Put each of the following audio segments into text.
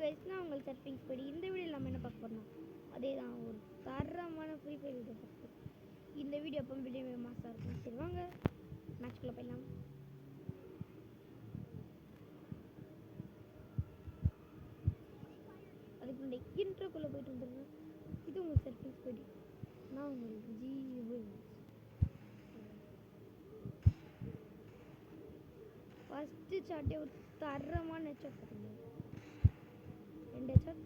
Guys, நான் உங்கள் surfing speedy. இந்த வீடியோவில் நம்ம என்ன பார்க்க போறோம்? அதே தான், ஒரு தரமான ஃப்ரீ ஃபயர் வீடியோ பார்க்க போறோம். இந்த வீடியோ அப்போ வீடியோ மாசாக இருக்கும். சரி வாங்க மேட்ச்குள்ளே போயிடலாம். அதுக்கு முன்னாடி இன்ட்ரோக்குள்ளே போயிட்டு வந்துடுறேன். இது உங்கள் சர்ஃபிங் ஸ்பீடி. நான் உங்களுக்கு ஃபஸ்ட்டு சாட்டே ஒரு தரமான ஹெட்ஷாட் பார்த்தீங்க. 2 ஹெட்ஷாட்.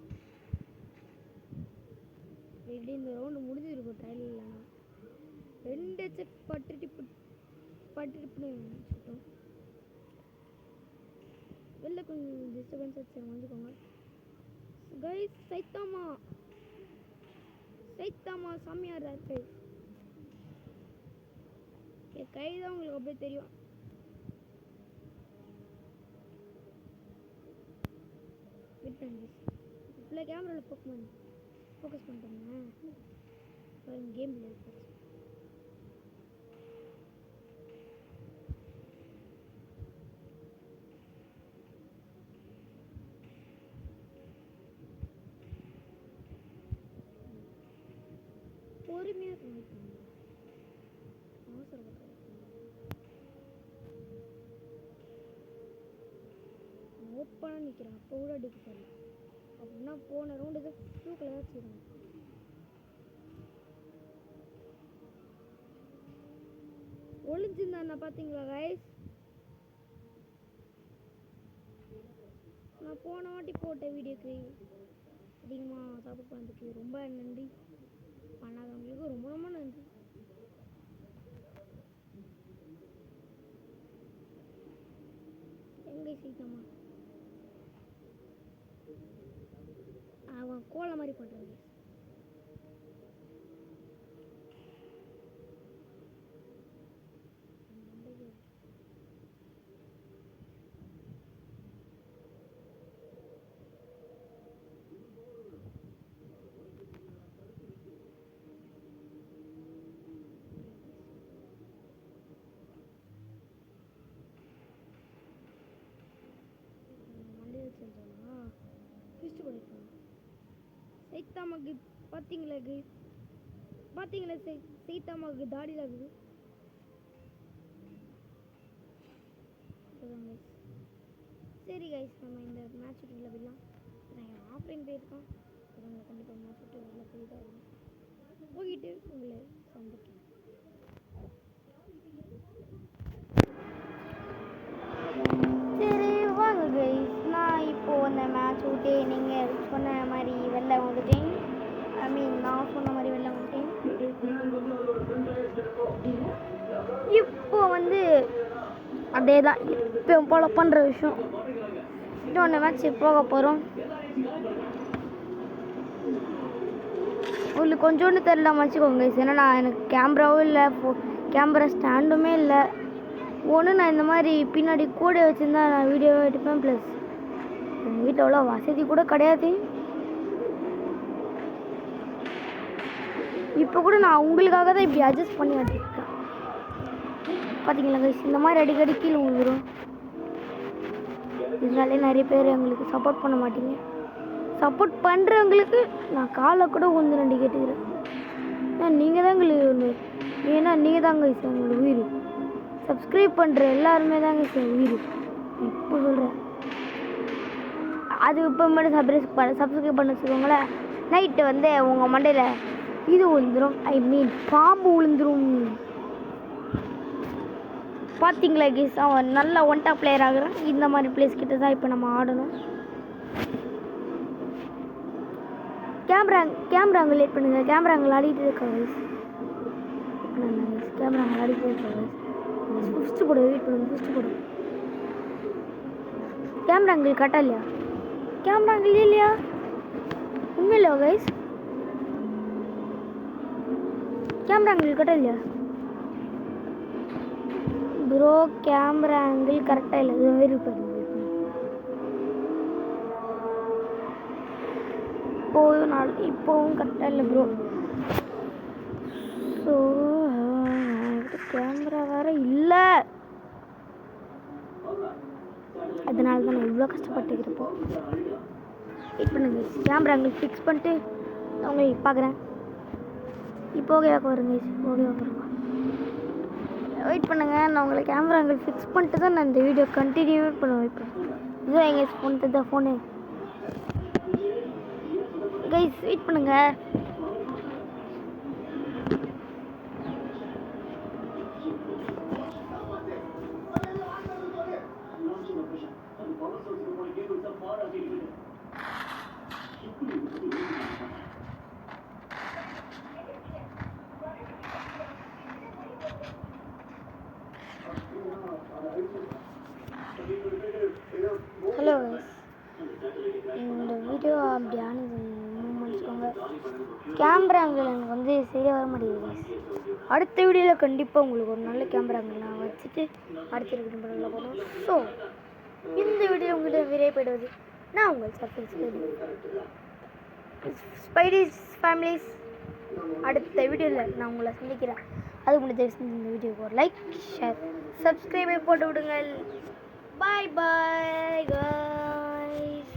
ரெடி இந்த ரவுண்டு முடிஞ்சிருக்கும் ட்ரையல்லாம். 2 ஹெட்ஷாட் பட்டுன்னு சுட்டோம். வெளில கொஞ்சம் டிஸ்டர்பன்ஸ் வச்சு வந்துக்கோங்க கைஸ். சைத்தாமா சாமியார் இருக்கு. என் கை தான் உங்களுக்கு அப்படியே தெரியும். ஃபுல்லாக கேமராவில் ஃபோக்கஸ் பண்ணிட்டேங்க. கேம் பிளே பொறுமையாக இருக்கும். அவசரப்பட்டு ஓப்பனாக நிற்கிறேன். அப்போ கூட அடிக்க போகல. அப்படின்னா போன ரவுண்டு இதை ஃப்ளூக்கில் தான் வச்சுருவாங்க. ஒளிஞ்சிருந்தா பார்த்தீங்களா கைஸ்? நான் போன வாட்டி போட்ட வீடியோக்கு அதிகமாக சப்போர்ட் பண்ணதுக்கு ரொம்ப நன்றி. பண்ணாதவங்களுக்கு ரொம்ப ரொம்ப நன்றி. எங்கே சீக்கிரமா அவன் கோலை மாதிரி பண்ணுறாங்க. சைத்தாமாக்கு பார்த்தீங்களா சைத்தாமாக்கு தாடியில் இருக்குது. சரி கைஸ், நம்ம இந்த மேட்ச் விட்டுல போயிடலாம். நான் ஆஃப்லைன் போயிருக்கோம். அதனால் கண்டிப்பாக மேட்ச் விட்டு வெளில போய் தான் போயிட்டு உங்களை சந்திக்கிறேன். சரி வாங்க கைஸ், நான் இப்போது அந்த மேட்ச் விட்டு நீங்கள் சொன்ன மாதிரி வெளில வந்துட்டேன். நான் சொன்ன மாதிரி வெளில வந்துட்டேன். இப்போ வந்து அதே தான் இப்போ போல பண்ணுற விஷயம். இன்னொன்று மேட்ச் போக போகிறோம். உங்களுக்கு கொஞ்சோண்டு தெரியல வச்சுக்கோங்க. ஏன்னா எனக்கு கேமராவும் இல்லை, கேமரா ஸ்டாண்டுமே இல்லை. ஒன்று நான் இந்த மாதிரி பின்னாடி கூட வச்சுருந்தா நான் வீடியோவை எடுப்பேன். ப்ளஸ் எங்கள் வீட்டில் அவ்வளோ வசதி கூட கிடையாது. இப்போ கூட நான் உங்களுக்காக தான் இப்படி அட்ஜஸ்ட் பண்ணி வச்சுருக்கேன். பார்த்தீங்களா கைஸ், இந்த மாதிரி அடிக்கடி கீழே விழுந்துடும். இதனாலே நிறைய பேர் எங்களுக்கு சப்போர்ட் பண்ண மாட்டீங்க. சப்போர்ட் பண்ணுறவங்களுக்கு நான் காலை கூட கொஞ்சம் நன்றி கேட்டுக்கிறேன். ஏன்னா நீங்கள் தான் எங்களுக்கு ஒன்று, ஏன்னா நீங்கள் தாங்க கைஸ் எங்களோட உயிர். சப்ஸ்கிரைப் பண்ணுற எல்லாருமே தாங்க சார் உயிர். இப்போ சொல்கிறேன், அது இப்போ மட்டும் சப்ஸ்கிரைப் பண்ண வச்சுக்கோங்களேன். நைட்டு வந்து உங்கள் மண்டையில் இது விழுந்துடும், பாம்பு விழுந்துடும். பார்த்தீங்களா கேஸ், அவன் நல்லா ஒன் டாப் பிளேயர் ஆகுறான். இந்த மாதிரி பிளேஸ் கிட்ட தான் இப்போ நம்ம ஆடணும். கேமரா அங்கே லேட் பண்ணுங்க. கேமரா அங்கே ஆடிட்டு இருக்கேன் கைஸ். கேமரா அங்கே ஆடிட்டு இருக்கேன் கைஸ். புஷ்டு போடு, வெயிட் பண்ணுங்க. புஷ்டு போடு. கேமரா அங்கே கட்டா இல்லையா? கேமரா அங்கே இல்லையா? உண்மையில்லையா கைஸ்? கேமரா ஆங்கிள் கரெக்டாக இல்லையா ப்ரோ? கேமரா ஆங்கிள் கரெக்டாக இல்லை. இது மாரி இருப்பாரு. இப்போவும் கரெக்டாக இல்லை ப்ரோ. ஸோ கேமரா வேறு இல்லை. அதனால தான் நான் இவ்வளோ கஷ்டப்பட்டுக்கிறப்போ. வெயிட் பண்ணுங்க, கேமரா அங்கே ஃபிக்ஸ் பண்ணிட்டு நான் உங்களை பார்க்குறேன். இப்போ ஓகேவாக்க வருங்க, ஓகேவாக்க வருங்க. வெயிட் பண்ணுங்க, நான் உங்களை கேமரா அங்கே ஃபிக்ஸ் பண்ணிட்டு தான் நான் இந்த வீடியோ கண்டினியூவே பண்ணுவேன். இப்போ இதுதான் எங்கள் ஃபோன் தான் ஃபோனு கைஸ். வெயிட் பண்ணுங்க. ஹலோ இந்த வீடியோ அப்படி ஆனது மன்னிச்சுக்கோங்க. கேமரா ஆங்கிள் எனக்கு வந்து சரியாக வர மாட்டேங்குது. அடுத்த வீடியோவில் கண்டிப்பாக உங்களுக்கு ஒரு நல்ல கேமரா ஆங்கிள் நான் வச்சுட்டு அடுத்த வீடியோ நல்லா போகணும். ஸோ இந்த வீடியோ உங்கள்கிட்ட விரைப்படுவது நான் உங்கள் ஸ்பைடிஸ் ஃபேமிலிஸ். அடுத்த வீடியோவில் நான் உங்களை சந்திக்கிறேன். அது உங்களுக்கு தெரிஞ்சு இந்த வீடியோக்கு ஒரு லைக், ஷேர், சப்ஸ்கிரைபை போட்டு விடுங்கள். பாய் பாய் guys.